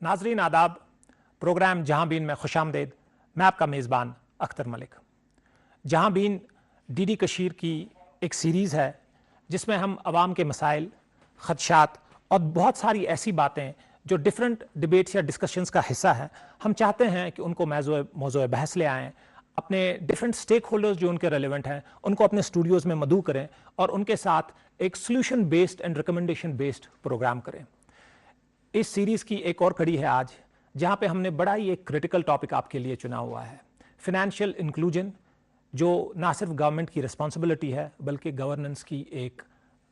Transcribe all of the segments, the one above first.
नाजरीन आदाब, प्रोग्राम जहां बीन में खुशामदेद। मैं आपका मेज़बान अख्तर मलिक। जहां बीन डीडी कशीर की एक सीरीज़ है जिसमें हम अवाम के मसाइल, ख़दशात और बहुत सारी ऐसी बातें जो डिफरेंट डिबेट्स या डिस्कशंस का हिस्सा है, हम चाहते हैं कि उनको मौज़ूए बहस ले आएँ, अपने डिफरेंट स्टेक होल्डर्स जो उनके रेलिवेंट हैं उनको अपने स्टूडियोज़ में मदऊ करें और उनके साथ एक solution based and recommendation based program करें। इस सीरीज़ की एक और कड़ी है आज, जहां पे हमने बड़ा ही एक क्रिटिकल टॉपिक आपके लिए चुना हुआ है, फिनेंशियल इंक्लूजन, जो ना सिर्फ गवर्नमेंट की रिस्पॉन्सिबिलिटी है बल्कि गवर्नेंस की एक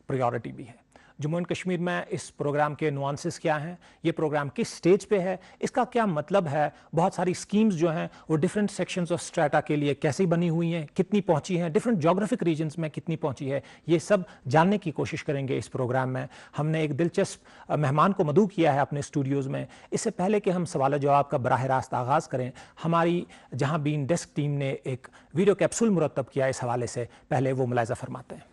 प्रायोरिटी भी है। जम्मू एंड कश्मीर में इस प्रोग्राम के नुआंसेस क्या हैं, ये प्रोग्राम किस स्टेज पे है, इसका क्या मतलब है, बहुत सारी स्कीम्स जो हैं वो डिफरेंट सेक्शंस ऑफ स्ट्रेटा के लिए कैसी बनी हुई हैं, कितनी पहुंची हैं, डिफरेंट जोग्राफिक रीजन्स में कितनी पहुंची है, ये सब जानने की कोशिश करेंगे इस प्रोग्राम में। हमने एक दिलचस्प मेहमान को मदऊ किया है अपने स्टूडियोज़ में। इससे पहले कि हम सवाल जवाब का बराह रास्त आगाज़ करें, हमारी जहां बीन डेस्क टीम ने एक वीडियो कैप्सूल मुरतब किया इस हवाले से, पहले वो मुलाहिज़ा फरमाते हैं।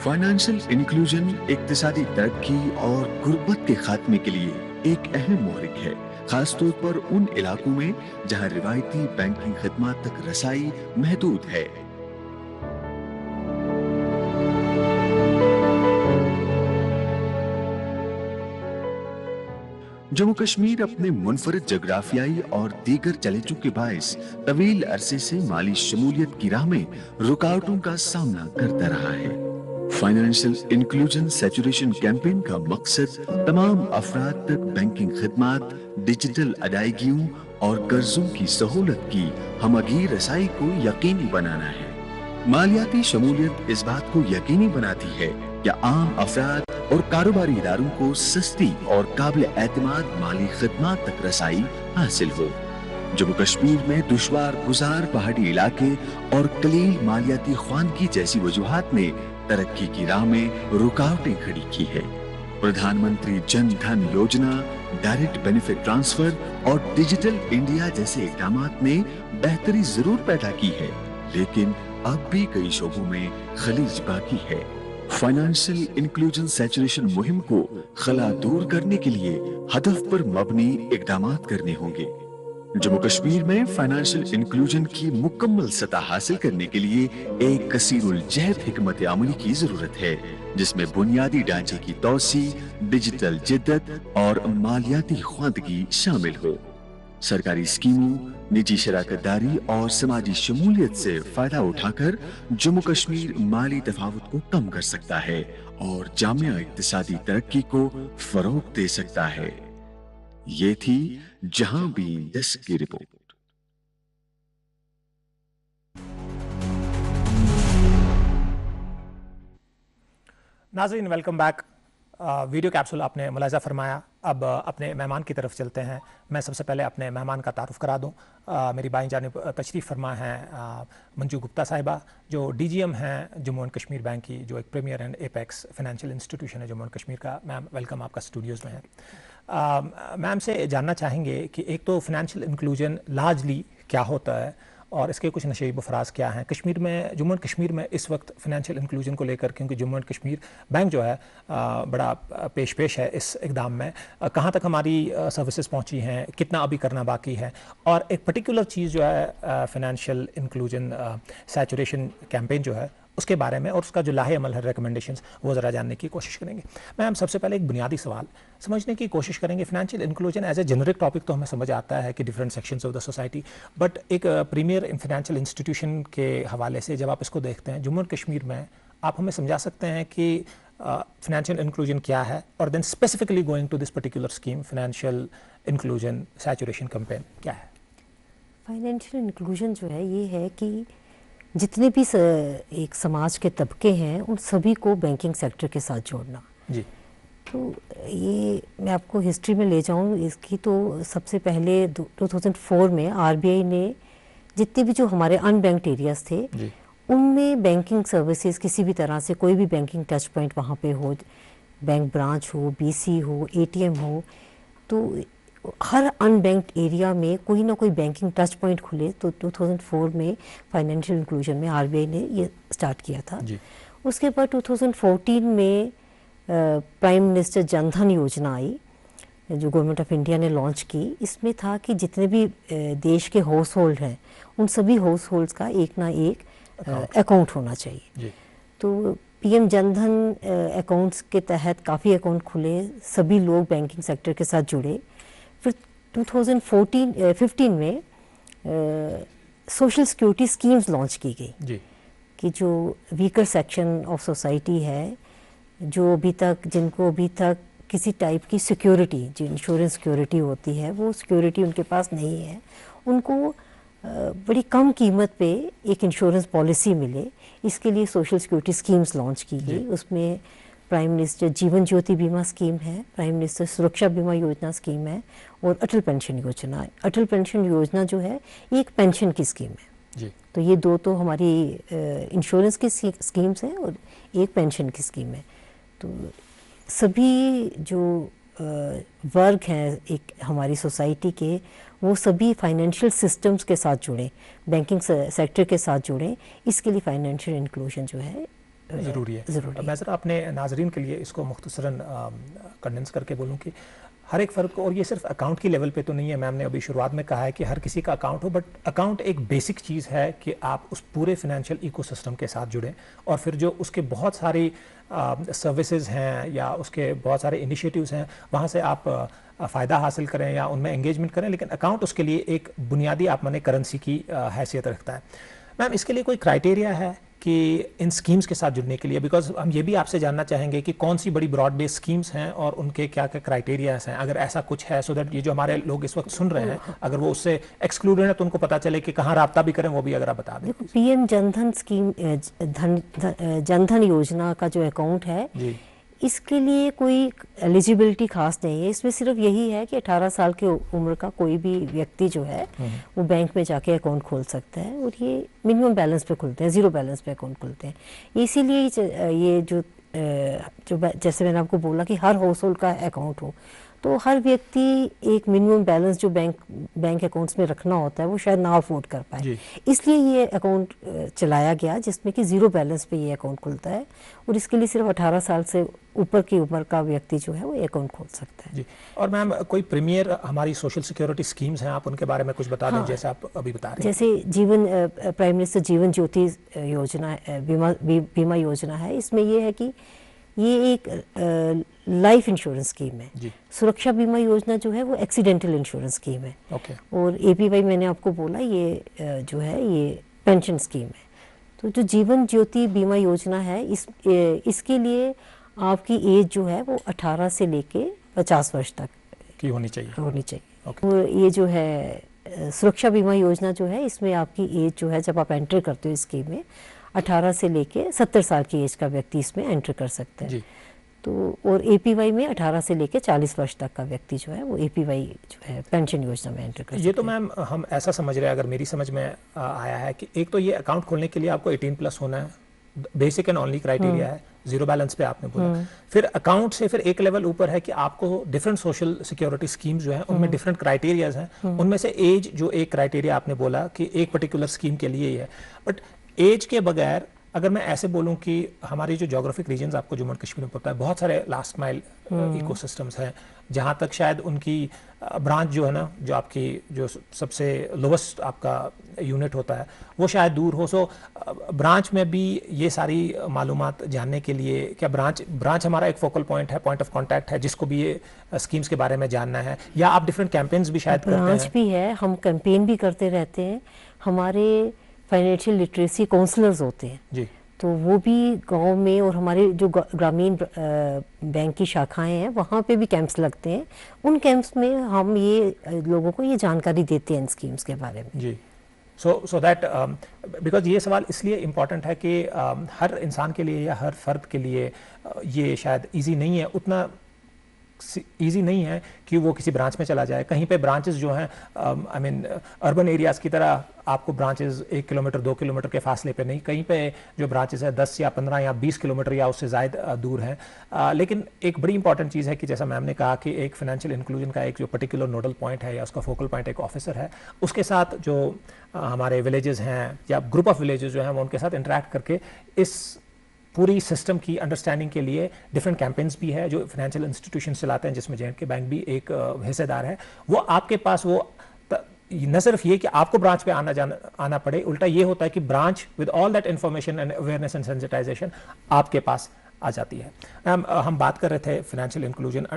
फाइनेंशियल इंक्लूजन इक्तिसादी तरक्की और गुर्बत के खात्मे के लिए एक अहम मोहरिक है, खासतौर पर उन इलाकों में जहां रिवायती बैंकिंग खिदमात तक रसाई महदूद है। जम्मू कश्मीर अपने मुनफरिद जोग्राफियाई और दीगर चैलेंजों के बायस तवील अरसे से माली शमूलियत की राह में रुकावटों का सामना करता रहा है। फाइनेंशियल इंक्लूजन सैचुरेशन कैंपेन का मकसद तमाम अफराद तक बैंकिंग खिदमात, डिजिटल अदायगियों और कर्जों की सहूलत की हमगी रसाई को यकीनी बनाना है। मालियाती शमूलियत इस बात को यकीनी बनाती है कि आम अफराद और कारोबारी इदारों को सस्ती और काबिल एतमाद माली खिदमात तक रसाई हासिल हो। जम्मू कश्मीर में दुश्वार गुजार पहाड़ी इलाके और कलील मालियाती ख्वानगी जैसी वजूहात ने तरक्की की राह में रुकावटें खड़ी की है। प्रधानमंत्री जन धन योजना, डायरेक्ट बेनिफिट ट्रांसफर और डिजिटल इंडिया जैसे इक़दामात ने बेहतरी जरूर पैदा की है, लेकिन अब भी कई शोबों में खलीज बाकी है। फाइनेंशियल इंक्लूजन सैचुरेशन मुहिम को खला दूर करने के लिए हदफ पर मबनी इक़दामात करने होंगे। जम्मू कश्मीर में फाइनेंशियल इंक्लूजन की मुकम्मल सतह हासिल करने के लिए एक कसीरुल जहद हिकमत अमली की जरूरत है, जिसमें बुनियादी ढांचे की तौसी, डिजिटल जिद्दत और मालियाती ख्वांदगी शामिल हो। सरकारी स्कीमों, निजी शराकतदारी और समाजी शमूलियत से फायदा उठाकर जम्मू कश्मीर माली तफावत को कम कर सकता है और जामिया इक्तिसादी तरक्की को फरोग दे सकता है। ये थी जहां बीन डेस्क की रिपोर्ट। नाज़रीन, वेलकम बैक। वीडियो कैप्सूल आपने मुलाहिज़ा फरमाया। अब अपने मेहमान की तरफ चलते हैं। मैं सबसे पहले अपने मेहमान का तारुफ करा दूं। मेरी बाईं जानिब तशरीफ़ फरमा हैं मंजू गुप्ता साहिबा, जो DGM हैं जम्मू एंड कश्मीर बैंक की, जो एक premier and apex financial institution है जम्मू एंड कश्मीर का। मैम, वेलकम आपका स्टूडियोज़ में है। मैम से जानना चाहेंगे कि एक तो फाइनेंशियल इंक्लूजन लार्जली क्या होता है और इसके कुछ नशेब फ़राज क्या हैं कश्मीर में, जम्मू एंड कश्मीर में इस वक्त फाइनेंशियल इंक्लूजन को लेकर, क्योंकि जम्मू एंड कश्मीर बैंक जो है बड़ा पेश है इस इक़दाम में। कहाँ तक हमारी सर्विसेज पहुँची हैं, कितना अभी करना बाकी है, और एक पर्टिकुलर चीज़ जो है फाइनेंशियल इंक्लूजन सैचुरेशन कैंपेन जो है उसके बारे में और उसका जो लाहे अमल है, रिकमेंडेशंस, वो ज़रा जानने की कोशिश करेंगे। मैम, सबसे पहले एक बुनियादी सवाल समझने की कोशिश करेंगे। Financial inclusion as a generic topic तो हमें समझ आता है कि different sections of the society, but एक प्रीमियर फाइनेंशियल इंस्टीट्यूशन के हवाले से जब आप इसको देखते हैं जम्मू एंड कश्मीर में, आप हमें समझा सकते हैं कि फाइनेंशियल इंक्लूजन क्या है, और then specifically going to this particular scheme financial inclusion saturation campaign क्या है? फाइनेंशियल इंक्लूजन जो है ये है कि जितने भी एक समाज के तबके हैं उन सभी को बैंकिंग सेक्टर के साथ जोड़ना जी। तो ये मैं आपको हिस्ट्री में ले जाऊं इसकी, तो सबसे पहले 2004 में RBI ने जितने भी जो हमारे अनबैंक्ड एरियाज थे उनमें बैंकिंग सर्विसेज किसी भी तरह से कोई भी बैंकिंग टच पॉइंट वहाँ पे हो, बैंक ब्रांच हो, BC हो, ATM हो, तो हर अनबैंक्ड एरिया में कोई ना कोई बैंकिंग टच पॉइंट खुले। तो 2004 में फाइनेंशियल इंक्लूजन में RBI ने ये स्टार्ट किया था। जी। उसके बाद 2014 में प्राइम मिनिस्टर जनधन योजना आई जो गवर्नमेंट ऑफ इंडिया ने लॉन्च की। इसमें था कि जितने भी देश के हाउस होल्ड हैं उन सभी हाउस होल्ड्स का एक ना एक अकाउंट होना चाहिए। तो पीएम जनधन अकाउंट्स के तहत काफ़ी अकाउंट खुले, सभी लोग बैंकिंग सेक्टर के साथ जुड़े। फिर 2015 में सोशल सिक्योरिटी स्कीम्स लॉन्च की गई कि जो वीकर सेक्शन ऑफ सोसाइटी है, जो जिनको अभी तक किसी टाइप की सिक्योरिटी, जो इंश्योरेंस सिक्योरिटी होती है, वो सिक्योरिटी उनके पास नहीं है, उनको बड़ी कम कीमत पे एक इंश्योरेंस पॉलिसी मिले, इसके लिए सोशल सिक्योरिटी स्कीम्स लॉन्च की गई। उसमें प्राइम मिनिस्टर जीवन ज्योति बीमा स्कीम है, प्राइम मिनिस्टर सुरक्षा बीमा योजना स्कीम है और अटल पेंशन योजना। अटल पेंशन योजना जो है एक पेंशन की स्कीम है। तो ये दो तो हमारी इंश्योरेंस की स्कीम्स हैं और एक पेंशन की स्कीम है। तो सभी जो वर्ग हैं एक हमारी सोसाइटी के, वो सभी फाइनेंशियल सिस्टम्स के साथ जुड़े, बैंकिंग सेक्टर के साथ जुड़े, इसके लिए फाइनेंशियल इंक्लूजन जो है ज़रूरी है। मैं ज़रा अपने नाजरीन के लिए इसको मुख्तसरन कंडेंस करके बोलूँ कि हर एक फ़र्द को, और ये सिर्फ अकाउंट की लेवल पे तो नहीं है, मैम ने अभी शुरुआत में कहा है कि हर किसी का अकाउंट हो, बट अकाउंट एक बेसिक चीज़ है कि आप उस पूरे फिनेंशियल इकोसिस्टम के साथ जुड़ें और फिर जो उसके बहुत सारी सर्विसेज हैं या उसके बहुत सारे इनिशिएटिव्स हैं वहाँ से आप फ़ायदा हासिल करें या उनमें एंगेजमेंट करें, लेकिन अकाउंट उसके लिए एक बुनियादी आप माने करेंसी की हैसियत रखता है। मैम इसके लिए कोई क्राइटेरिया है कि इन स्कीम्स के साथ जुड़ने के लिए? बिकॉज हम ये भी आपसे जानना चाहेंगे कि कौन सी बड़ी ब्रॉड बेस्ड स्कीम्स हैं और उनके क्या क्या क्राइटेरियाज हैं, अगर ऐसा कुछ है, सो दैट ये जो हमारे लोग इस वक्त सुन रहे हैं अगर वो उससे एक्सक्लूडेड है तो उनको पता चले कि कहाँ राब्ता भी करें, वो भी अगर आप बता दें। देखो, पीएम जनधन स्कीम जनधन योजना का जो अकाउंट है जी, इसके लिए कोई एलिजिबिलिटी खास नहीं है। इसमें सिर्फ यही है कि 18 साल की उम्र का कोई भी व्यक्ति जो है वो बैंक में जाके अकाउंट खोल सकता है और ये मिनिमम बैलेंस पे खुलते हैं, ज़ीरो बैलेंस पे अकाउंट खुलते हैं। इसीलिए ये जो जैसे मैंने आपको बोला कि हर हाउस होल्ड का अकाउंट हो, तो हर व्यक्ति एक मिनिमम बैलेंस जो बैंक अकाउंट्स में रखना होता है वो शायद ना अफोर्ड कर पाए, इसलिए ये अकाउंट चलाया गया जिसमें कि ज़ीरो बैलेंस पे ये अकाउंट खुलता है और इसके लिए सिर्फ 18 साल से ऊपर की उम्र का व्यक्ति जो है वो अकाउंट खोल सकता है। जी। और मैम कोई प्रीमियर हमारी सोशल सिक्योरिटी स्कीम्स हैं, आप उनके बारे में कुछ बता दें? जैसे आप अभी बता रहे हैं, जैसे प्राइम मिनिस्टर जीवन ज्योति योजना बीमा योजना है। इसमें ये है कि ये एक लाइफ इंश्योरेंस स्कीम है। सुरक्षा बीमा योजना जो है वो एक्सीडेंटल इंश्योरेंस स्कीम है। और एपीवाई मैंने आपको बोला ये जो है ये पेंशन स्कीम है। तो जो जीवन ज्योति बीमा योजना है इसके लिए आपकी एज जो है वो 18 से लेके 50 वर्ष तक की होनी चाहिए। और ये जो है सुरक्षा बीमा योजना जो है इसमें आपकी एज जो है जब आप एंटर करते हो इस स्कीम में 18 से लेके 70 साल की एज का व्यक्ति इसमें एंटर कर सकता है। तो और एपीवाई में 18 से लेके 40 वर्ष तक का व्यक्ति जो है वो एपीवाई जो है पेंशन योजना में एंटर कर सकता है। ये तो मैम हम ऐसा समझ रहे हैं, अगर मेरी समझ में आया है कि एक तो ये अकाउंट खोलने के लिए आपको 18+ होना है, बेसिक एंड ओनली क्राइटेरिया है, जीरो बैलेंस पे आपने बोला। फिर अकाउंट से फिर एक लेवल ऊपर है कि आपको डिफरेंट सोशल सिक्योरिटी स्कीम्स जो है उनमें डिफरेंट क्राइटेरियाज हैं, उनमें से एज जो एक क्राइटेरिया आपने बोला कि एक पर्टिकुलर स्कीम के लिए ही है, बट एज के बगैर अगर मैं ऐसे बोलूं कि हमारी जो ज्योग्राफिक रीजन्स आपको जम्मू एंड कश्मीर में पता है, बहुत सारे लास्ट माइल इकोसिस्टम्स हैं जहां तक शायद उनकी ब्रांच जो है ना, जो आपकी जो सबसे लोवेस्ट आपका यूनिट होता है वो शायद दूर हो। सो ब्रांच में भी ये सारी मालूमात जानने के लिए क्या ब्रांच हमारा एक फोकल पॉइंट है, पॉइंट ऑफ कांटेक्ट है जिसको भी ये स्कीम्स के बारे में जानना है, या आप डिफरेंट कैंपेन्स भी शायद करते हैं? ब्रांच भी है, हम कैंपेन भी करते रहते हैं। हमारे फाइनेंशियल लिटरेसी काउंसलर्स होते हैं जी, तो वो भी गांव में और हमारे जो ग्रामीण बैंक की शाखाएं हैं वहाँ पे भी कैंप्स लगते हैं। उन कैंप्स में हम ये लोगों को ये जानकारी देते हैं इन स्कीम्स के बारे में। जी। सो दैट बिकॉज ये सवाल इसलिए इम्पॉर्टेंट है कि हर इंसान के लिए या हर फर्द के लिए ये शायद ईजी नहीं है, उतना ईजी नहीं है कि वो किसी ब्रांच में चला जाए। कहीं पे ब्रांचेस जो हैं आई मीन अर्बन एरियाज़ की तरह आपको ब्रांचेस 1 किलोमीटर 2 किलोमीटर के फासले पे नहीं, कहीं पे जो ब्रांचेस है 10 या 15 या 20 किलोमीटर या उससे ज़्यादा दूर हैं। लेकिन एक बड़ी इंपॉर्टेंट चीज़ है कि जैसा मैम ने कहा कि एक फाइनेंशियल इंक्लूजन का एक जो पर्टिकुलर नोडल पॉइंट है या उसका फोकल पॉइंट एक ऑफिसर है, उसके साथ जो हमारे विलेजेस हैं या ग्रुप ऑफ विलेजेस जो हैं वो उनके साथ इंटरेक्ट करके इस पूरी सिस्टम की अंडरस्टैंडिंग के लिए डिफरेंट कैंपेन्स भी है जो फाइनेंशियल इंस्टीट्यूशन चलाते हैं, जिसमें J&K बैंक भी एक हिस्सेदार है। वो आपके पास वो न सिर्फ ये कि आपको ब्रांच पे आना पड़े, उल्टा ये होता है कि branch with all that information and awareness and sensitization आपके पास आ जाती है। मैम, हम बात कर रहे थे फाइनेंशियल इंक्लूजन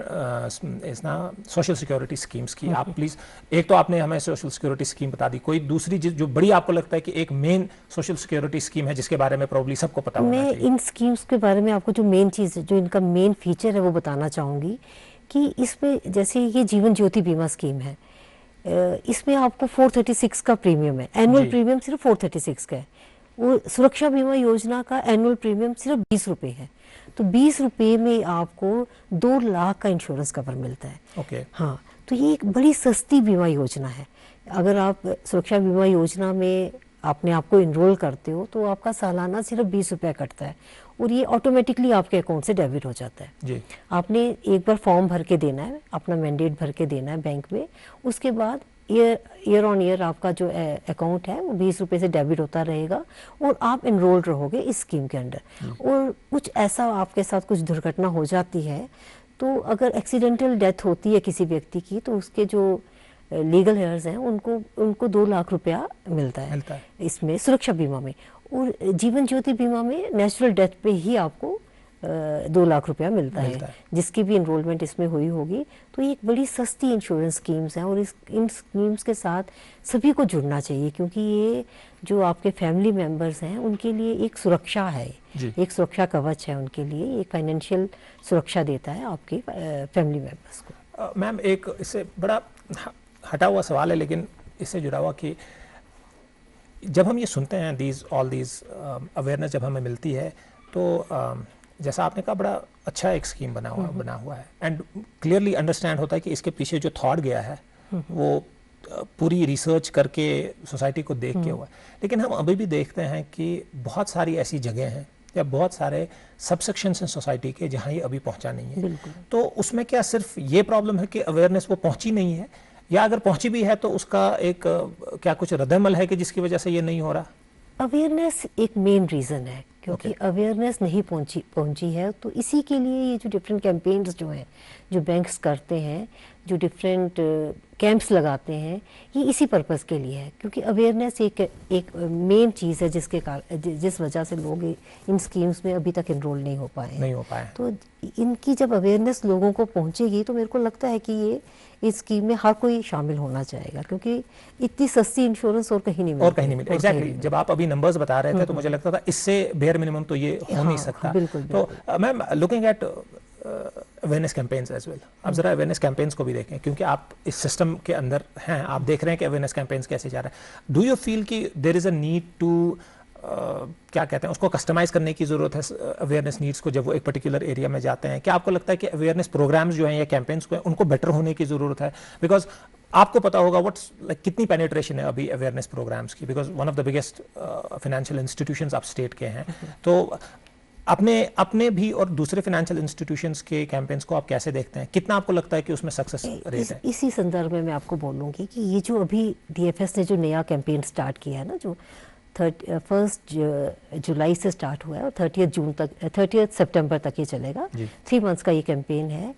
इस ना सोशल सिक्योरिटी स्कीम्स की। आप प्लीज़, एक तो आपने हमें सोशल सिक्योरिटी स्कीम बता दी, कोई दूसरी जो बड़ी आपको लगता है कि एक मेन सोशल सिक्योरिटी स्कीम है जिसके बारे में प्रॉब्ली सबको पता होना चाहिए? मैं इन स्कीम्स के बारे में आपको जो मेन चीज़, जो इनका मेन फीचर है वो बताना चाहूँगी कि इसमें जैसे ये जीवन ज्योति बीमा स्कीम है, इसमें आपको 436 का प्रीमियम है, एनुअल प्रीमियम सिर्फ 436 का है। और सुरक्षा बीमा योजना का एनुअल प्रीमियम सिर्फ 20 रुपये है। तो 20 रुपये में आपको 2 लाख का इंश्योरेंस कवर मिलता है। ओके। हाँ, तो ये एक बड़ी सस्ती बीमा योजना है। अगर आप सुरक्षा बीमा योजना में अपने आप को इनरोल करते हो तो आपका सालाना सिर्फ 20 रुपये कटता है और ये ऑटोमेटिकली आपके अकाउंट से डेबिट हो जाता है जी। आपने एक बार फॉर्म भर के देना है, अपना मैंडेट भर के देना है बैंक में। उसके बाद ईयर ऑन ईयर आपका जो अकाउंट है वो 20 रुपये से डेबिट होता रहेगा और आप इनरोल्ड रहोगे इस स्कीम के अंडर। और कुछ ऐसा आपके साथ कुछ दुर्घटना हो जाती है तो अगर एक्सीडेंटल डेथ होती है किसी व्यक्ति की तो उसके जो लीगल हेयर्स हैं उनको 2 लाख रुपया मिलता है इसमें सुरक्षा बीमा में। और जीवन ज्योति बीमा में नेचुरल डेथ पे ही आपको 2 लाख रुपया मिलता है जिसकी भी इनरोलमेंट इसमें हुई होगी। तो ये एक बड़ी सस्ती इंश्योरेंस स्कीम्स हैं और इन स्कीम्स के साथ सभी को जुड़ना चाहिए क्योंकि ये जो आपके फैमिली मेंबर्स हैं उनके लिए एक सुरक्षा है, एक सुरक्षा कवच है उनके लिए, एक फाइनेंशियल सुरक्षा देता है आपके फैमिली मेंबर्स को। मैम, एक इससे बड़ा हटा हुआ सवाल है लेकिन इससे जुड़ा हुआ कि जब हम ये सुनते हैं ऑल दीज अवेयरनेस जब हमें मिलती है तो जैसा आपने कहा बड़ा अच्छा एक स्कीम बना हुआ है एंड क्लियरली अंडरस्टैंड होता है कि इसके पीछे जो थॉट गया है वो पूरी रिसर्च करके सोसाइटी को देख के हुआ है। लेकिन हम अभी भी देखते हैं कि बहुत सारी ऐसी जगह हैं या बहुत सारे सबसेक्शंस हैं सोसाइटी के जहाँ ये अभी पहुँचा नहीं है। तो उसमें क्या सिर्फ ये प्रॉब्लम है कि अवेयरनेस वो पहुँची नहीं है या अगर पहुँची भी है तो उसका एक क्या कुछ रद्दअमल है कि जिसकी वजह से ये नहीं हो रहा? अवेयरनेस एक मेन रीज़न है क्योंकि अवेयरनेस नहीं पहुंची है। तो इसी के लिए ये जो डिफरेंट कैंपेन्स जो हैं जो बैंक्स करते हैं, जो डिफरेंट कैंप्स लगाते हैं, ये इसी पर्पस के लिए है क्योंकि अवेयरनेस एक मेन चीज़ है जिस वजह से लोग इन स्कीम्स में अभी तक इनरोल नहीं हो पाए। तो इनकी जब अवेयरनेस लोगों को पहुंचेगी तो मेरे को लगता है कि ये इस स्कीम में हर कोई शामिल होना चाहेगा क्योंकि इतनी सस्ती इंश्योरेंस और कहीं नहीं मिलती। एग्जैक्टली। जब आप अभी नंबर्स बता रहे थे तो मुझे लगता था इससे बेयर मिनिमम तो ये हो नहीं सकता। तो ma'am, looking at awareness campaigns as well, अब जरा अवेयरनेस कैंपेन्स को भी देखें क्योंकि आप इस सिस्टम के अंदर हैं, आप देख रहे हैं कि अवेयरनेस कैंपेन्स कैसे जा रहे हैं। डू यू फील कि there is a need to क्या कहते हैं उसको कस्टमाइज करने की ज़रूरत है अवेयरनेस नीड्स को जब वो एक पर्टिकुलर एरिया में जाते हैं? क्या आपको लगता है कि अवेयरनेस प्रोग्राम्स जो हैं या कैंपेन्स को उनको बेटर होने की ज़रूरत है? बिकॉज आपको पता होगा व्हाट्स लाइक कितनी पेनिट्रेशन है अभी अवेयरनेस प्रोग्राम्स की, because one of the biggest financial institutions आप स्टेट के हैं। तो अपने भी और दूसरे फाइनेंशियल इंस्टीट्यूशंस के कैंपेन्स को आप कैसे देखते हैं? कितना आपको लगता है कि उसमें सक्सेस रेट है? इसी संदर्भ में मैं आपको बोलूँगी कि ये जो अभी DFS ने जो नया कैंपेन स्टार्ट किया है ना, जो 1 जुलाई से स्टार्ट हुआ है और 30 सितंबर तक ये चलेगा, 3 मंथ्स का ये कैंपेन है।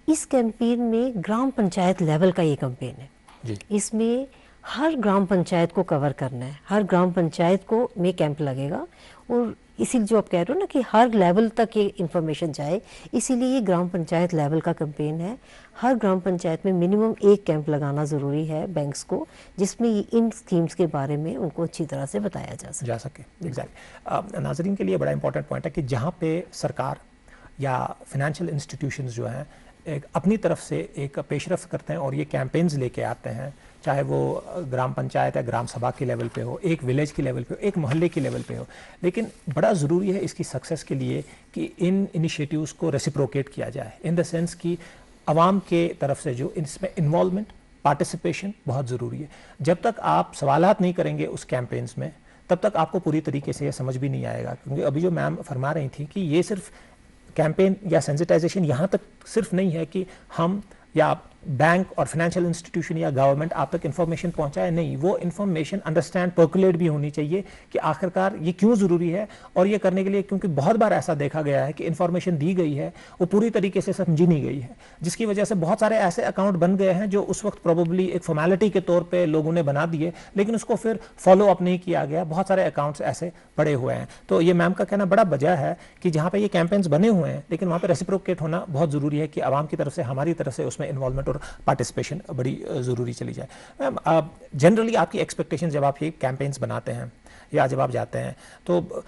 इस कैंपेन में ग्राम पंचायत लेवल का ये कैंपेन है। इसमें हर ग्राम पंचायत को कवर करना है, हर ग्राम पंचायत को में कैंप लगेगा और इसीलिए जो आप कह रहे हो ना कि हर लेवल तक ये इन्फॉर्मेशन जाए, इसीलिए ये ग्राम पंचायत लेवल का कैंपेन है। हर ग्राम पंचायत में मिनिमम 1 कैंप लगाना ज़रूरी है बैंक्स को जिसमें इन स्कीम्स के बारे में उनको अच्छी तरह से बताया जा सके। एग्जैक्टली। नाजरीन के लिए बड़ा इंपॉर्टेंट पॉइंट है कि जहाँ पे सरकार या फाइनेंशियल इंस्टीट्यूशंस जो हैं एक अपनी तरफ से एक पेशरफ करते हैं और ये कैंपेन्स लेके आते हैं, चाहे वो ग्राम पंचायत या ग्राम सभा के लेवल पे हो, एक विलेज के लेवल पे हो, एक मोहल्ले के लेवल पे हो, लेकिन बड़ा ज़रूरी है इसकी सक्सेस के लिए कि इन इनिशिएटिव्स को रेसिप्रोकेट किया जाए इन द सेंस कि आवाम के तरफ से जो इसमें इन्वॉल्वमेंट, पार्टिसिपेशन बहुत ज़रूरी है। जब तक आप सवालात नहीं करेंगे उस कैंपेन्स में तब तक आपको पूरी तरीके से ये समझ भी नहीं आएगा। क्योंकि अभी जो मैम फरमा रही थी कि ये सिर्फ कैंपेन या सेंसिटाइजेशन यहाँ तक सिर्फ नहीं है कि हम या बैंक और फाइनेंशियल इंस्टीट्यूशन या गवर्नमेंट आप तक इंफॉर्मेशन पहुंचाए, नहीं, वो इंफॉर्मेशन अंडरस्टैंड पर्कुलेट भी होनी चाहिए कि आखिरकार ये क्यों ज़रूरी है। और ये करने के लिए, क्योंकि बहुत बार ऐसा देखा गया है कि इंफॉर्मेशन दी गई है वो पूरी तरीके से समझी नहीं गई है, जिसकी वजह से बहुत सारे ऐसे अकाउंट बन गए हैं जो उस वक्त प्रोबेबली एक फॉर्मेलिटी के तौर पे लोगों ने बना दिए, लेकिन उसको फिर फॉलो अप नहीं किया गया। बहुत सारे अकाउंट्स ऐसे पड़े हुए हैं। तो ये मैम का कहना बड़ा वजह है कि जहाँ पे ये कैंपेन्स बने हुए हैं, लेकिन वहाँ पे रेसिप्रोकेट होना बहुत ज़रूरी है कि आवाम की तरफ से, हमारी तरफ से उसमें इन्वॉल्वमेंट और पार्टिसिपेशन बड़ी ज़रूरी चली जाए। मैम, जनरली आपकी एक्सपेक्टेशन जब आप ये कैंपेन्स बनाते हैं या जब आप जाते हैं, तो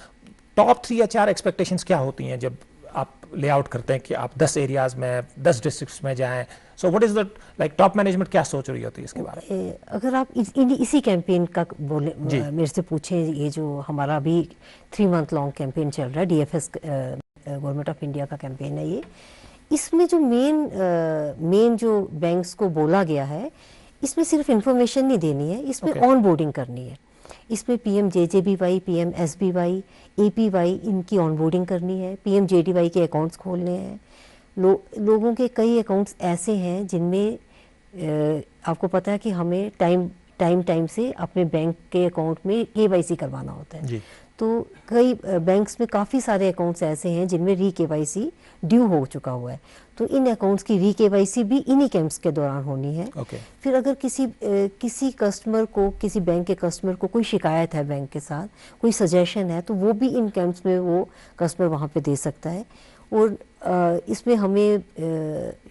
टॉप 3 या 4 एक्सपेक्टेशंस क्या होती हैं जब आप लेआउट करते हैं कि आप 10 एरियाज में, 10 डिस्ट्रिक्ट्स में जाएं? So what is the like top management क्या सोच रही होती है इसके बारे में? अगर आप इसी कैंपेन का बोले, मेरे से पूछें, ये जो हमारा अभी 3 मंथ लॉन्ग कैंपेन चल रहा है, DFS गवर्नमेंट ऑफ इंडिया का कैंपेन है ये, इसमें जो मेन जो बैंक्स को बोला गया है, इसमें सिर्फ इंफॉर्मेशन नहीं देनी है, इसमें ऑन बोर्डिंग करनी है। इसमें PMJJBY, PMSBY, APY इनकी ऑनबोर्डिंग करनी है, PMJDY के अकाउंट्स खोलने हैं। लोगों के कई अकाउंट्स ऐसे हैं जिनमें आपको पता है कि हमें टाइम से अपने बैंक के अकाउंट में KYC करवाना होता है जी। तो कई बैंक्स में काफ़ी सारे अकाउंट्स ऐसे हैं जिनमें KYC ड्यू हो चुका हुआ है, तो इन अकाउंट्स की KYC भी इन्हीं कैंप्स के दौरान होनी है। फिर अगर किसी कस्टमर को, किसी बैंक के कस्टमर को कोई शिकायत है बैंक के साथ, कोई सजेशन है, तो वो भी इन कैंप्स में वो कस्टमर वहाँ पे दे सकता है। और इसमें हमें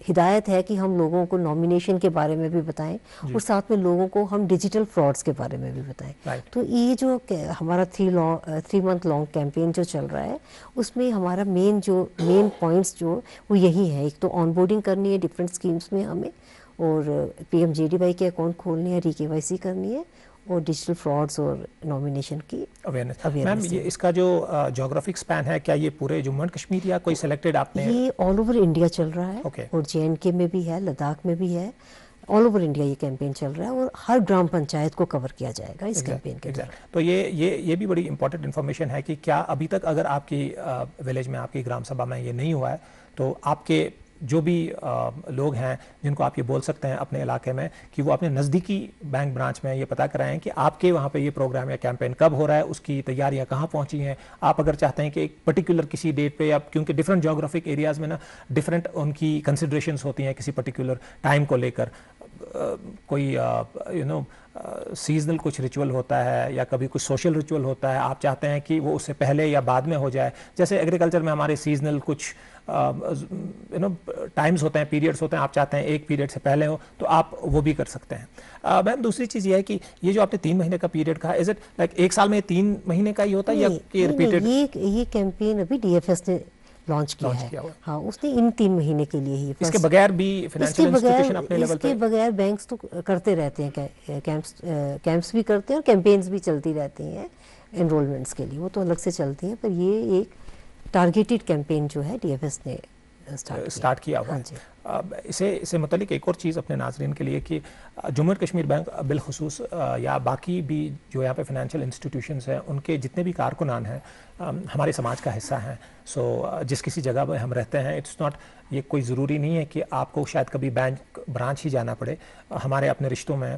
हिदायत है कि हम लोगों को नॉमिनेशन के बारे में भी बताएं और साथ में लोगों को हम डिजिटल फ्रॉड्स के बारे में भी बताएं। तो ये जो हमारा 3 मंथ लॉन्ग कैंपेन जो चल रहा है, उसमें हमारा मेन पॉइंट्स जो वो यही है। एक तो ऑनबोर्डिंग करनी है डिफरेंट स्कीम्स में हमें, और PMJDY के अकाउंट खोलने हैं, KYC करनी है, और डिजिटल फ्रॉड्स और नॉमिनेशन की अवेयरनेस। मैम, ये इसका जो ज्योग्राफिक स्पैन है, क्या ये पूरे जम्मू एंड कश्मीर या कोई सिलेक्टेड आपने? ये ऑल ओवर इंडिया चल रहा है। और JNK में भी है, लद्दाख में भी है, ऑल ओवर इंडिया ये कैंपेन चल रहा है, और हर ग्राम पंचायत को कवर किया जाएगा इस कैंपेन के तहत। तो ये भी बड़ी इंपॉर्टेंट इन्फॉर्मेशन है कि क्या अभी तक अगर आपकी विलेज में, आपकी ग्राम सभा में ये नहीं हुआ है, तो आपके जो भी लोग हैं जिनको आप ये बोल सकते हैं अपने इलाके में कि वो अपने नज़दीकी बैंक ब्रांच में ये पता कराएं कि आपके वहाँ पे ये प्रोग्राम या कैंपेन कब हो रहा है, उसकी तैयारियां कहाँ पहुँची हैं। आप अगर चाहते हैं कि एक पर्टिकुलर किसी डेट पे, या क्योंकि डिफरेंट ज्योग्राफिक एरियाज़ में ना डिफरेंट उनकी कंसिडरेशंस होती हैं किसी पर्टिकुलर टाइम को लेकर, कोई सीजनल कुछ रिचुअल होता है या कभी कुछ सोशल रिचुअल होता है, आप चाहते हैं कि वो उससे पहले या बाद में हो जाए। जैसे एग्रीकल्चर में हमारे सीजनल कुछ टाइम्स होते हैं, पीरियड्स होते हैं, आप चाहते हैं एक पीरियड से पहले हो, तो आप वो भी कर सकते हैं। मैम, दूसरी चीज़ ये है कि ये जो आपने 3 महीने का पीरियड कहा, इज इट लाइक एक साल में 3 महीने का ही होता है या ये रिपीटेड? ये कैंपेन अभी DFS ने लॉन्च किया है। हाँ, उसने इन 3 महीने के लिए ही। इसके बगैर भी फाइनेंशियल इंस्टीट्यूशन अपने लेवल पे? इसके बगैर बैंक्स तो करते रहते हैं, कैंप्स भी करते हैं और कैंपेन्स भी चलती रहती हैं एनरोलमेंट्स के लिए, वो तो अलग से चलती हैं। पर ये एक टारगेटेड कैंपेन जो है DFS ने स्टार्ट किया हुआ है। इसे मतलब एक और चीज़ अपने नाजरीन के लिए कि जम्मू एंड कश्मीर बैंक बिलखुसूस या बाकी भी जो यहाँ पे फाइनेंशियल इंस्टीट्यूशंस हैं, उनके जितने भी कारकुनान हैं हमारे समाज का हिस्सा हैं। सो जिस किसी जगह पर हम रहते हैं, इट्स नॉट, ये कोई ज़रूरी नहीं है कि आपको शायद कभी बैंक ब्रांच ही जाना पड़े। हमारे अपने रिश्तों में,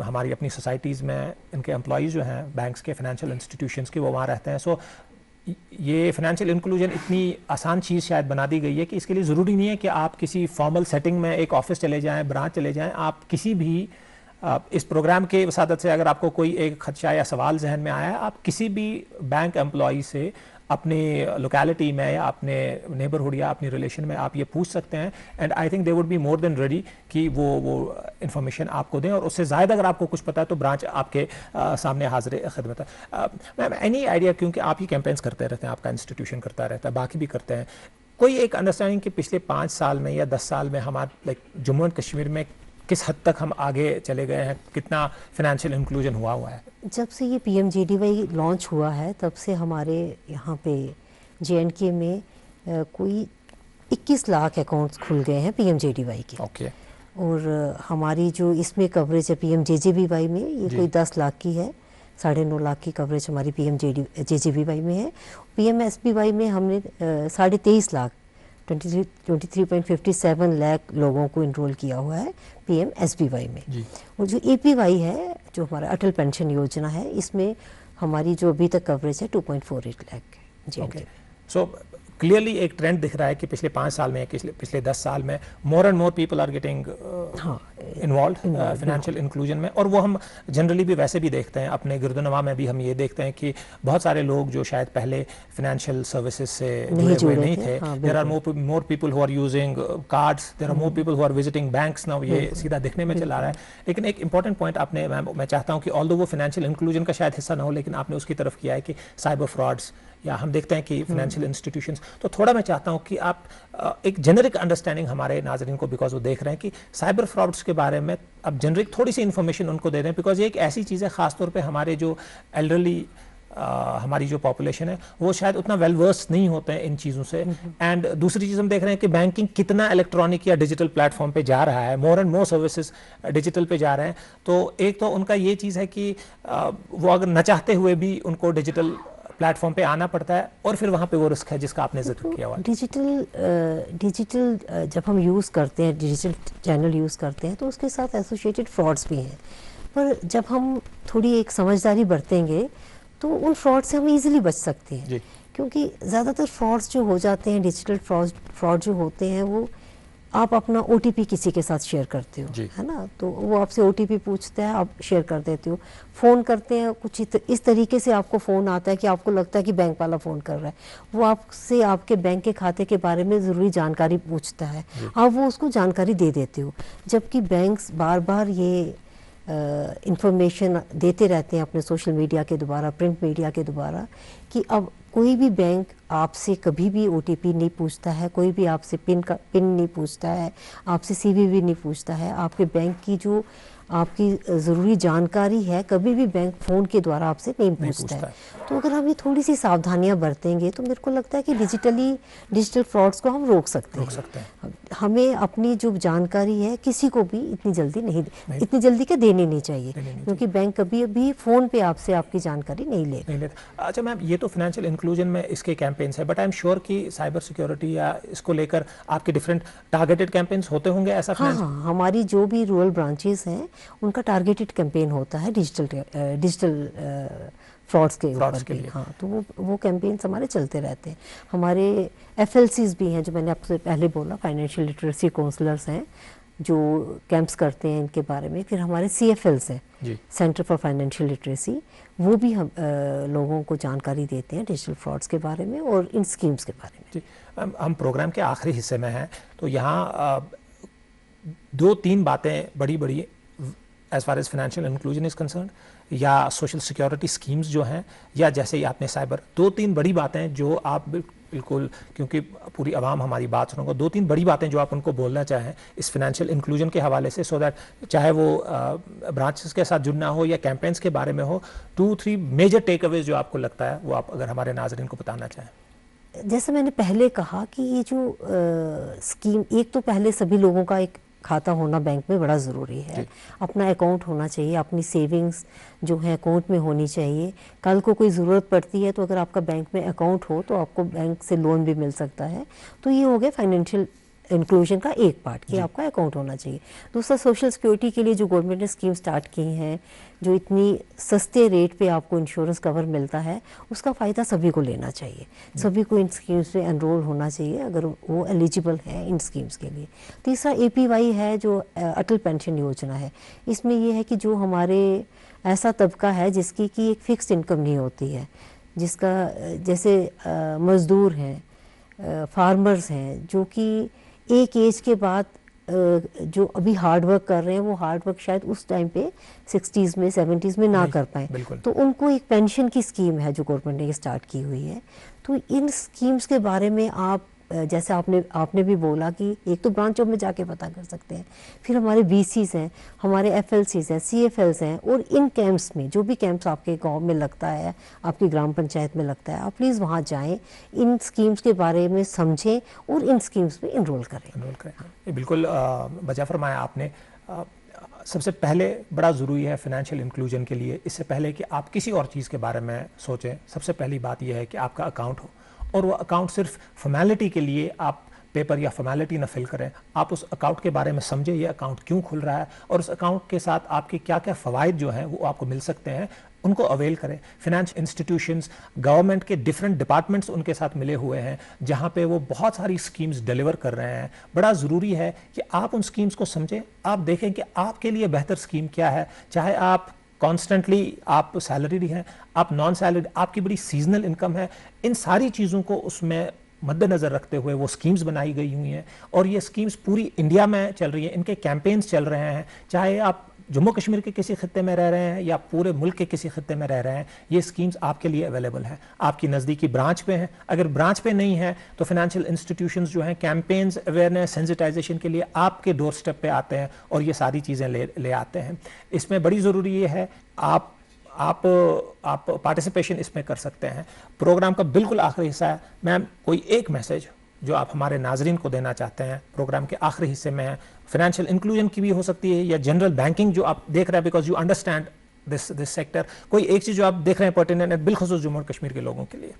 हमारी अपनी सोसाइटीज़ में इनके एम्प्लॉयज़ जो हैं बैंक्स के, फाइनेंशियल इंस्टीट्यूशंस के, वो वहाँ रहते हैं। सो ये फाइनेंशियल इंक्लूजन इतनी आसान चीज़ शायद बना दी गई है कि इसके लिए ज़रूरी नहीं है कि आप किसी फॉर्मल सेटिंग में एक ऑफिस चले जाएं, ब्रांच चले जाएं। आप किसी भी इस प्रोग्राम के वसादत से अगर आपको कोई एक खदशा या सवाल जहन में आया है, आप किसी भी बैंक एम्प्लॉई से अपनी लोकेलिटी में या अपने नेबरहुड या अपनी रिलेशन में आप ये पूछ सकते हैं। And I think they would be more than ready कि वो इन्फॉर्मेशन आपको दें, और उससे ज़्यादा अगर आपको कुछ पता है तो ब्रांच आपके सामने हाजिर खिदमत है। मैम, एनी आइडिया, क्योंकि आप ही कैंपेन्स करते रहते हैं, आपका इंस्टीट्यूशन करता रहता है, बाकी भी करते हैं, कोई एक अंडरस्टैंडिंग कि पिछले 5 साल में या 10 साल में हमारे लाइक जम्मू एंड कश्मीर में किस हद तक हम आगे चले गए हैं, कितना फाइनेंशियल इंक्लूजन हुआ है? जब से ये PMJDY लॉन्च हुआ है, तब से हमारे यहाँ पे JNK में कोई 21 लाख अकाउंट्स खुल गए हैं PMJDY के। और हमारी जो इसमें कवरेज है PMJJBY में, ये कोई 10 लाख की है, 9.5 लाख की कवरेज हमारी PMJJBY में है। PMSBY में हमने 23.5 लाख 23.57 लाख लोगों को इनरोल किया हुआ है PMSBY में जी। और जो APY है, जो हमारा अटल पेंशन योजना है, इसमें हमारी जो अभी तक कवरेज है 2.48 लाख है जी। ओके, सो क्लियरली एक ट्रेंड दिख रहा है कि पिछले 5 साल में, पिछले 10 साल में more and more people are getting involve financial inclusion में। और वो हम जनरली भी वैसे भी देखते हैं, अपने गिरदोनवा में भी हम ये देखते हैं कि बहुत सारे लोग जो शायद पहले फाइनेंशियल सर्विसेज से जुड़े हुए नहीं थे, there are more people who are using cards, there are more people who are visiting banks now, ये सीधा दिखने में चला रहा है। लेकिन एक इंपॉर्टेंट पॉइंट आपने, मैं चाहता हूँ कि ऑल्दो वो फाइनेंशियल इंक्लूजन का शायद हिस्सा ना हो, लेकिन आपने उसकी तरफ किया है कि साइबर फ्रॉड्स, या हम देखते हैं कि फाइनेंशियल इंस्टीट्यूशंस, तो थोड़ा मैं चाहता हूं कि आप एक जेनरिक अंडरस्टैंडिंग हमारे नाजरीन को, बिकॉज वो देख रहे हैं कि साइबर फ्रॉड्स के बारे में अब जेनरिक थोड़ी सी इन्फॉर्मेशन उनको दे दें, बिकॉज ये एक ऐसी चीज़ है, खासतौर पे हमारे जो एल्डरली हमारी जो पॉपुलेशन है वो शायद उतना वेल वर्स नहीं होते हैं इन चीज़ों से। एंड दूसरी चीज़ हम देख रहे हैं कि बैंकिंग कितना इलेक्ट्रॉनिक या डिजिटल प्लेटफॉर्म पे जा रहा है, मोर एंड मोर सर्विसेज डिजिटल पे जा रहे हैं। तो एक तो उनका ये चीज़ है कि वो अगर न चाहते हुए भी उनको डिजिटल प्लेटफॉर्म पे आना पड़ता है, और फिर वहाँ पे वो रिस्क है जिसका आपने जिक्र किया हुआ। डिजिटल जब हम यूज़ करते हैं, डिजिटल चैनल यूज़ करते हैं, तो उसके साथ एसोसिएटेड फ्रॉड्स भी हैं। पर जब हम थोड़ी एक समझदारी बरतेंगे तो उन फ्रॉड से हम इजीली बच सकते हैं, क्योंकि ज़्यादातर फ्रॉड्स जो हो जाते हैं, डिजिटल फ्रॉड जो होते हैं, वो आप अपना OTP किसी के साथ शेयर करते हो, है ना, तो वो आपसे OTP पूछता है, आप शेयर कर देते हो। फ़ोन करते हैं कुछ इस तरीके से, आपको फ़ोन आता है कि आपको लगता है कि बैंक वाला फ़ोन कर रहा है, वो आपसे आपके बैंक के खाते के बारे में ज़रूरी जानकारी पूछता है, आप वो उसको जानकारी दे देते हो, जबकि बैंक्स बार बार ये इंफॉर्मेशन देते रहते हैं अपने सोशल मीडिया के द्वारा, प्रिंट मीडिया के द्वारा, कि अब कोई भी बैंक आपसे कभी भी OTP नहीं पूछता है, कोई भी आपसे पिन नहीं पूछता है, आपसे CVV नहीं पूछता है। आपके बैंक की जो आपकी ज़रूरी जानकारी है कभी भी बैंक फ़ोन के द्वारा आपसे नहीं पूछता है। तो अगर हम ये थोड़ी सी सावधानियां बरतेंगे तो मेरे को लगता है कि डिजिटल फ्रॉड्स को हम रोक सकते हैं। हमें अपनी जो जानकारी है किसी को भी इतनी जल्दी के देनी नहीं चाहिए, क्योंकि बैंक कभी भी फ़ोन पे आपसे आपकी जानकारी नहीं लेता। अच्छा मैम, ये तो फाइनेंशियल इंक्लूजन में इसके कैंपेन्स है, बट आई एम श्योर कि साइबर सिक्योरिटी या इसको लेकर आपके डिफरेंट टारगेटेड कैंपेन्स होते होंगे ऐसा? हाँ, हमारी जो भी रूरल ब्रांचेस हैं उनका टारगेटेड कैंपेन होता है डिजिटल फ्रॉड्स के लिए। हाँ, तो वो कैंपेन्स हमारे चलते रहते हैं। हमारे FLCs भी हैं, जो मैंने आपसे पहले बोला, फाइनेंशियल लिटरेसी काउंसलर्स हैं जो कैंप्स करते हैं इनके बारे में। फिर हमारे CFLs हैं, सेंटर फॉर फाइनेंशियल लिटरेसी, वो भी हम लोगों को जानकारी देते हैं डिजिटल फ्रॉड्स के बारे में और इन स्कीम्स के बारे में। जी, हम प्रोग्राम के आखिरी हिस्से में हैं, तो यहाँ 2-3 बातें बड़ी as far as financial inclusion is concern, या सोशल सिक्योरिटी स्कीम्स जो हैं, या जैसे ही आपने साइबर, 2-3 बड़ी बातें जो आप बिल्कुल, क्योंकि पूरी आवाम हमारी बात सुनोगे, 2-3 बड़ी बातें जो आप उनको बोलना चाहें इस फाइनेंशियल इंक्लूजन के हवाले से, सो दैट चाहे वो ब्रांचेस के साथ जुड़ना हो या कैंपेन्स के बारे में हो, 2-3 मेजर टेक अवेज जो आपको लगता है वो आप अगर हमारे नाज़रीन को बताना चाहें। जैसे मैंने पहले कहा कि ये जो स्कीम, एक तो पहले सभी लोगों का एक खाता होना बैंक में बड़ा ज़रूरी है, अपना अकाउंट होना चाहिए, अपनी सेविंग्स जो है अकाउंट में होनी चाहिए। कल को कोई ज़रूरत पड़ती है तो अगर आपका बैंक में अकाउंट हो तो आपको बैंक से लोन भी मिल सकता है। तो ये हो गया फाइनेंशियल इंक्लूजन का एक पार्ट कि आपका अकाउंट होना चाहिए। दूसरा, सोशल सिक्योरिटी के लिए जो गवर्नमेंट ने स्कीम स्टार्ट की हैं, जो इतनी सस्ते रेट पे आपको इंश्योरेंस कवर मिलता है, उसका फ़ायदा सभी को लेना चाहिए, सभी को इन स्कीम्स में एनरोल होना चाहिए अगर वो एलिजिबल है इन स्कीम्स के लिए। तीसरा APY है, जो अटल पेंशन योजना है। इसमें ये है कि जो हमारे ऐसा तबका है जिसकी कि एक फ़िक्स्ड इनकम नहीं होती है, जिसका जैसे मज़दूर हैं, फार्मर्स हैं, जो कि एक एज के बाद जो अभी हार्ड वर्क कर रहे हैं, वो हार्ड वर्क शायद उस टाइम पे 60s में 70s में ना कर पाए, तो उनको एक पेंशन की स्कीम है जो गवर्नमेंट ने स्टार्ट की हुई है। तो इन स्कीम्स के बारे में आप, जैसे आपने भी बोला कि एक तो ब्रांचों में जाके पता कर सकते हैं, फिर हमारे BCs हैं, हमारे FLCs हैं, CFLs हैं, और इन कैंप्स में, जो भी कैंप्स आपके गांव में लगता है, आपकी ग्राम पंचायत में लगता है, आप प्लीज़ वहाँ जाएं, इन स्कीम्स के बारे में समझें और इन स्कीम्स में इनरोल करें। बिल्कुल बजा फरमाया आपने। सबसे पहले बड़ा ज़रूरी है फाइनेंशियल इंक्लूजन के लिए, इससे पहले कि आप किसी और चीज़ के बारे में सोचें, सबसे पहली बात यह है कि आपका अकाउंट हो, और वो अकाउंट सिर्फ फॉर्मेलिटी के लिए आप पेपर या फॉर्मेलिटी ना फिल करें। आप उस अकाउंट के बारे में समझें, ये अकाउंट क्यों खुल रहा है और उस अकाउंट के साथ आपके क्या क्या फ़वाइद जो हैं वो आपको मिल सकते हैं, उनको अवेल करें। फाइनेंस इंस्टीट्यूशंस, गवर्नमेंट के डिफरेंट डिपार्टमेंट्स उनके साथ मिले हुए हैं जहां पे वो बहुत सारी स्कीम्स डिलीवर कर रहे हैं। बड़ा ज़रूरी है कि आप उन स्कीम्स को समझें, आप देखें कि आपके लिए बेहतर स्कीम क्या है। चाहे आप कॉन्स्टेंटली आप सैलरी हैं, आप नॉन सैलरी, आपकी बड़ी सीजनल इनकम है, इन सारी चीज़ों को उसमें मद्देनज़र रखते हुए वो स्कीम्स बनाई गई हुई हैं और ये स्कीम्स पूरी इंडिया में चल रही है। इनके कैंपेन्स चल रहे हैं, चाहे आप जम्मू कश्मीर के किसी खत्ते में रह रहे हैं या पूरे मुल्क के किसी खत्ते में रह रहे हैं, ये स्कीम्स आपके लिए अवेलेबल है। आपकी नज़दीकी ब्रांच पे हैं, अगर ब्रांच पे नहीं है तो फाइनेंशियल इंस्टीट्यूशंस जो हैं कैंपेन्स, अवेयरनेस, सेंसिटाइजेशन के लिए आपके डोर स्टेप पे आते हैं और ये सारी चीज़ें ले आते हैं। इसमें बड़ी ज़रूरी ये है आप पार्टिसिपेशन इसमें कर सकते हैं। प्रोग्राम का बिल्कुल आखिरी हिस्सा है। मैम, कोई एक मैसेज जो आप हमारे नाजरीन को देना चाहते हैं प्रोग्राम के आखिरी हिस्से में, फाइनेंशियल इंक्लूजन की भी हो सकती है या जनरल बैंकिंग जो आप देख रहे हैं, because you understand this sector, कोई एक चीज़ जो आप देख रहे हैं पर्टिनेंट बिलखुसूस जम्मू और कश्मीर के लोगों के लिए?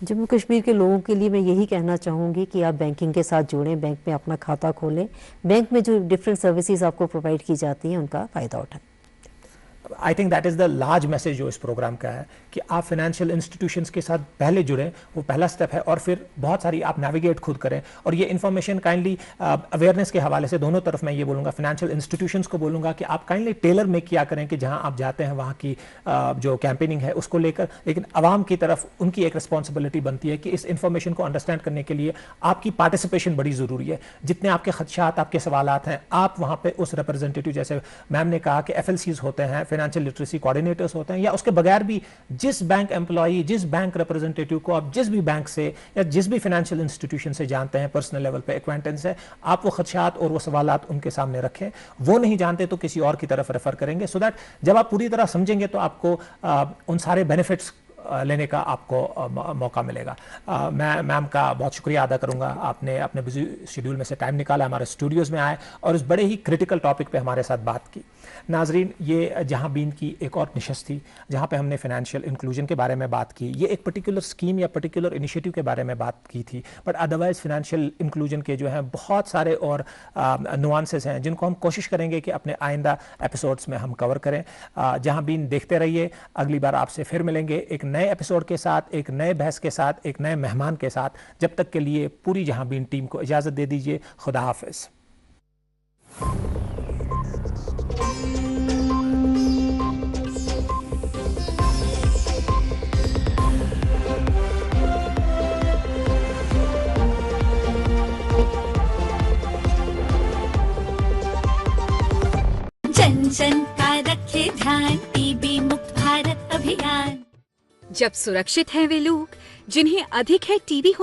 जम्मू कश्मीर के लोगों के लिए मैं यही कहना चाहूँगी कि आप बैंकिंग के साथ जुड़ें, बैंक में अपना खाता खोलें, बैंक में जो डिफरेंट सर्विसेज आपको प्रोवाइड की जाती हैं उनका फ़ायदा उठाएं। I think that is the large message जो इस प्रोग्राम का है कि आप फाइनेंशियल इंस्टीट्यूशंस के साथ पहले जुड़ें, वो पहला स्टेप है, और फिर बहुत सारी आप नेविगेट खुद करें। और ये इन्फॉर्मेशन काइंडली अवेयरनेस के हवाले से दोनों तरफ मैं ये बोलूँगा, फाइनेंशियल इंस्टीट्यूशंस को बोलूँगा कि आप काइंडली टेलर मेक किया करें कि जहाँ आप जाते हैं वहाँ की जो कैंपेनिंग है उसको लेकर, लेकिन आवाम की तरफ उनकी एक रिस्पॉन्सिबिलिटी बनती है कि इस इन्फॉर्मेशन को अंडरस्टैंड करने के लिए आपकी पार्टिसिपेशन बड़ी ज़रूरी है। जितने आपके खदशात, आपके सवालात हैं, आप वहाँ पर उस रिप्रेजेंटेटिव, जैसे मैम ने कहा कि FLCs होते हैं, फाइनेंशियल लिटरेसी कोऑर्डिनेटर्स होते हैं, या उसके बगैर भी जिस बैंक एम्प्लॉई, जिस बैंक रिप्रेजेंटेटिव को आप जिस भी बैंक से या जिस भी फाइनेंशियल इंस्टीट्यूशन से जानते हैं, पर्सनल लेवल पे एक्वेंटेंस है, आप वो खदशात और वो सवालात उनके सामने रखें। वो नहीं जानते तो किसी और की तरफ रेफर करेंगे, सो दैट जब आप पूरी तरह समझेंगे तो आपको उन सारे बेनिफिट्स लेने का आपको मौका मिलेगा। मैं मैम का बहुत शुक्रिया अदा करूंगा, आपने अपने बिजी शेड्यूल में से टाइम निकाला, हमारे स्टूडियोज़ में आए और इस बड़े ही क्रिटिकल टॉपिक पे हमारे साथ बात की। नाजरीन, ये जहां बीन की एक और निशस्त थी जहां पे हमने फाइनेंशियल इंक्लूजन के बारे में बात की। ये एक पर्टिकुलर स्कीम या पर्टिकुलर इनिशिएटिव के बारे में बात की थी, बट अदरवाइज फाइनेंशियल इंक्लूजन के जो हैं बहुत सारे और नुआंसेस हैं जिनको हम कोशिश करेंगे कि अपने आइंदा एपिसोड्स में हम कवर करें। जहां बीन देखते रहिए, अगली बार आपसे फिर मिलेंगे एक नए एपिसोड के साथ, एक नए बहस के साथ, एक नए मेहमान के साथ। जब तक के लिए पूरी जहां बीन टीम को इजाज़त दे दीजिए। खुदा हाफिज़। जन जन का रखे ध्यान, टीबी मुक्त भारत अभियान। जब सुरक्षित हैं वे लोग जिन्हें अधिक है टीबी होने